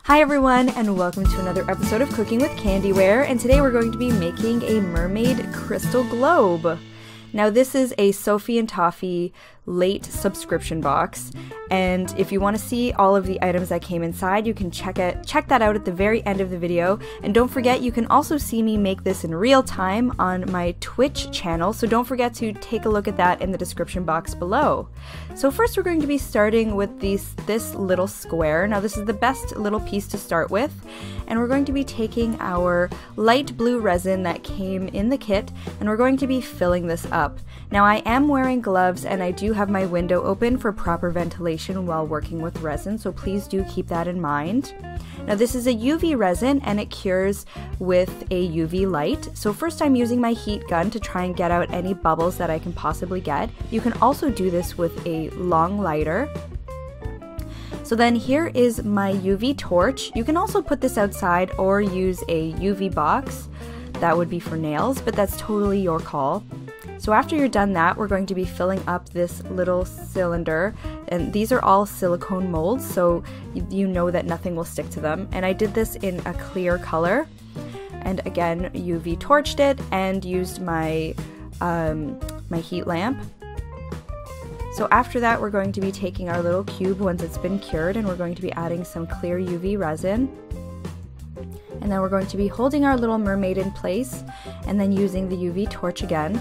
Hi everyone, and welcome to another episode of Cooking with CandiWare, and today we're going to be making a mermaid crystal globe. Now this is a Sophie and Toffee late subscription box, and if you want to see all of the items that came inside, you can check that out at the very end of the video. And don't forget, you can also see me make this in real time on my Twitch channel, so don't forget to take a look at that in the description box below. So first we're going to be starting with this little square. Now this is the best little piece to start with, and we're going to be taking our light blue resin that came in the kit, and we're going to be filling this up. Now I am wearing gloves, and I do have my window open for proper ventilation while working with resin, so please do keep that in mind. Now this is a UV resin, and it cures with a UV light. So first I'm using my heat gun to try and get out any bubbles that I can possibly get. You can also do this with a long lighter. So then here is my UV torch. You can also put this outside or use a UV box. That would be for nails, but that's totally your call. So after you're done that, we're going to be filling up this little cylinder, and these are all silicone molds, so you know that nothing will stick to them. And I did this in a clear color, and again UV torched it and used my my heat lamp. So after that, we're going to be taking our little cube once it's been cured, and we're going to be adding some clear UV resin. And then we're going to be holding our little mermaid in place and then using the UV torch again.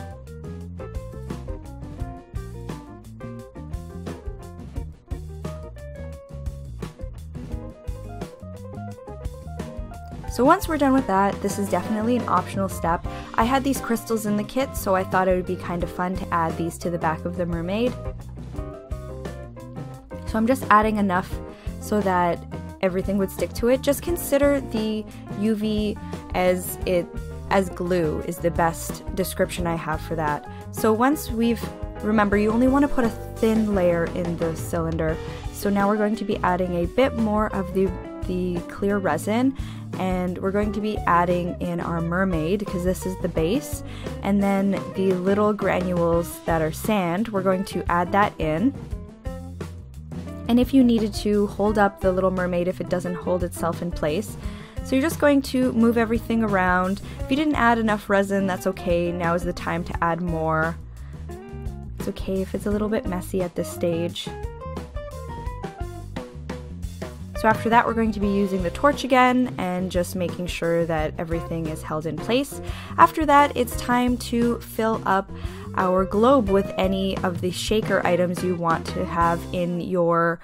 So once we're done with that, this is definitely an optional step. I had these crystals in the kit, so I thought it would be kind of fun to add these to the back of the mermaid. So I'm just adding enough so that everything would stick to it. Just consider the UV as glue is the best description I have for that. So once remember, you only want to put a thin layer in the cylinder. So now we're going to be adding a bit more of the clear resin, and we're going to be adding in our mermaid because this is the base, and then the little granules that are sand, we're going to add that in. And if you needed to hold up the little mermaid if it doesn't hold itself in place, so you're just going to move everything around. If you didn't add enough resin, that's okay. Now is the time to add more. It's okay if it's a little bit messy at this stage. So after that, we're going to be using the torch again and just making sure that everything is held in place. After that, it's time to fill up our globe with any of the shaker items you want to have in your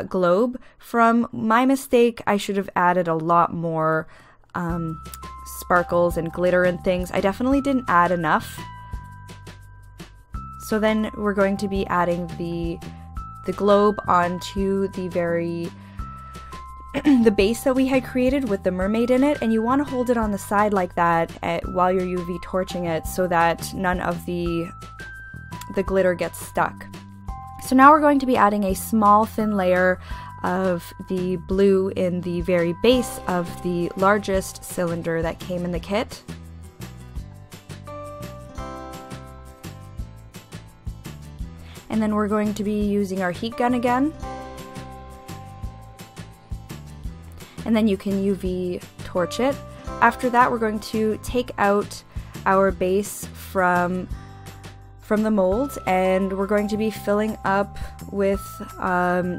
globe. From my mistake, I should have added a lot more sparkles and glitter and things. I definitely didn't add enough. So then we're going to be adding the globe onto the base that we had created with the mermaid in it, and you want to hold it on the side like that while you're UV torching it so that none of the glitter gets stuck. So now we're going to be adding a small thin layer of the blue in the very base of the largest cylinder that came in the kit. And then we're going to be using our heat gun again. And then you can UV torch it. After that, we're going to take out our base from the mold, and we're going to be filling up with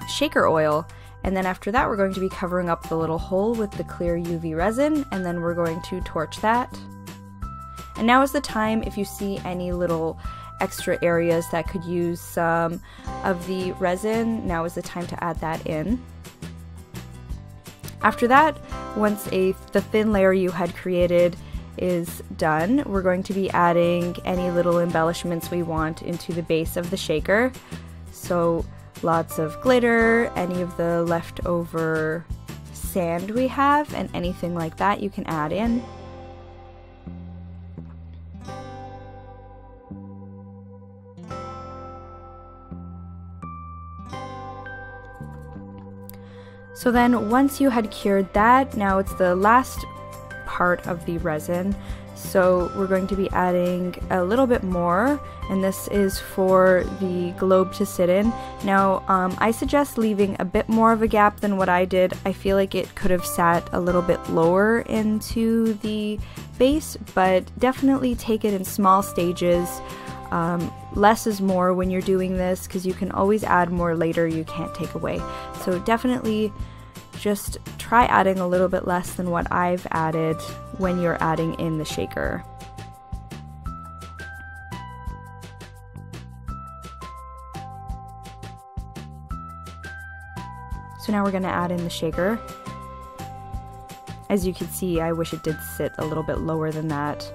shaker oil. And then after that, we're going to be covering up the little hole with the clear UV resin, and then we're going to torch that. And now is the time, if you see any little extra areas that could use some of the resin, now is the time to add that in. After that, once the thin layer you had created is done, we're going to be adding any little embellishments we want into the base of the shaker. So lots of glitter, any of the leftover sand we have, and anything like that you can add in. So then once you had cured that, now it's the last part of the resin. So we're going to be adding a little bit more, and this is for the globe to sit in. Now, I suggest leaving a bit more of a gap than what I did. I feel like it could have sat a little bit lower into the base, but definitely take it in small stages. Less is more when you're doing this, because you can always add more later, you can't take away. So definitely just try adding a little bit less than what I've added when you're adding in the shaker. So now we're going to add in the shaker. As you can see, I wish it did sit a little bit lower than that.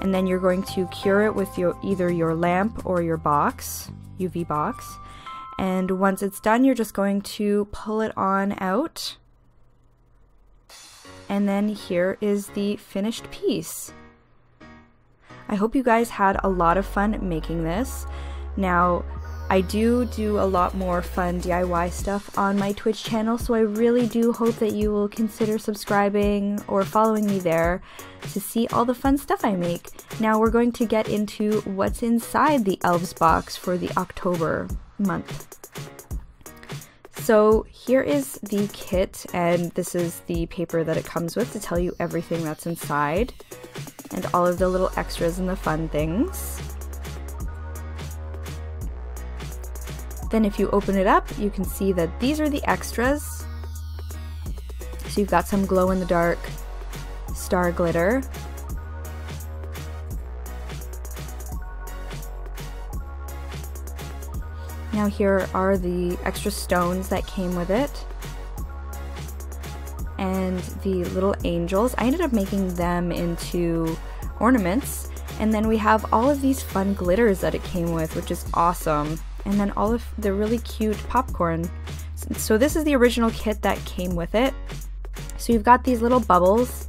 And then you're going to cure it with either your lamp or your box, UV box. And once it's done, you're just going to pull it on out. And then here is the finished piece. I hope you guys had a lot of fun making this. Now, I do a lot more fun DIY stuff on my Twitch channel, so I really do hope that you will consider subscribing or following me there to see all the fun stuff I make. Now we're going to get into what's inside the elves box for the October month. So here is the kit, and this is the paper that it comes with to tell you everything that's inside and all of the little extras and the fun things. Then if you open it up, you can see that these are the extras. So you've got some glow-in-the-dark star glitter. Now here are the extra stones that came with it. And the little angels. I ended up making them into ornaments. And then we have all of these fun glitters that it came with, which is awesome. And then all of the really cute popcorn. So this is the original kit that came with it. So you've got these little bubbles,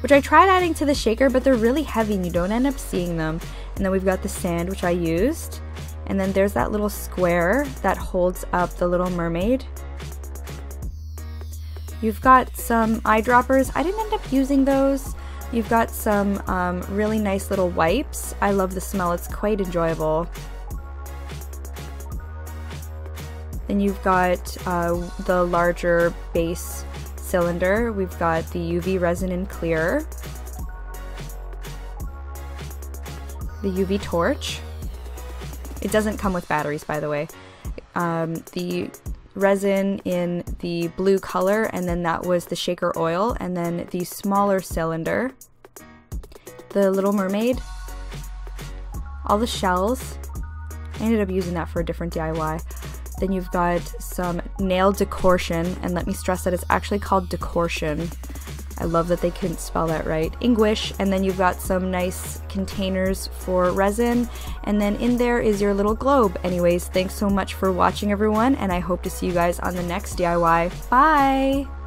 which I tried adding to the shaker, but they're really heavy and you don't end up seeing them. And then we've got the sand, which I used. And then there's that little square that holds up the little mermaid. You've got some eyedroppers. I didn't end up using those. You've got some really nice little wipes. I love the smell, it's quite enjoyable. Then you've got the larger base cylinder. We've got the UV resin in clear. The UV torch. It doesn't come with batteries, by the way. The resin in the blue color, and then that was the shaker oil, and then the smaller cylinder. The little mermaid. All the shells. I ended up using that for a different DIY. Then you've got some nail decoration, and let me stress that it's actually called decoration. I love that they couldn't spell that right. English. And then you've got some nice containers for resin, and then in there is your little globe. Anyways, thanks so much for watching, everyone, and I hope to see you guys on the next DIY. Bye!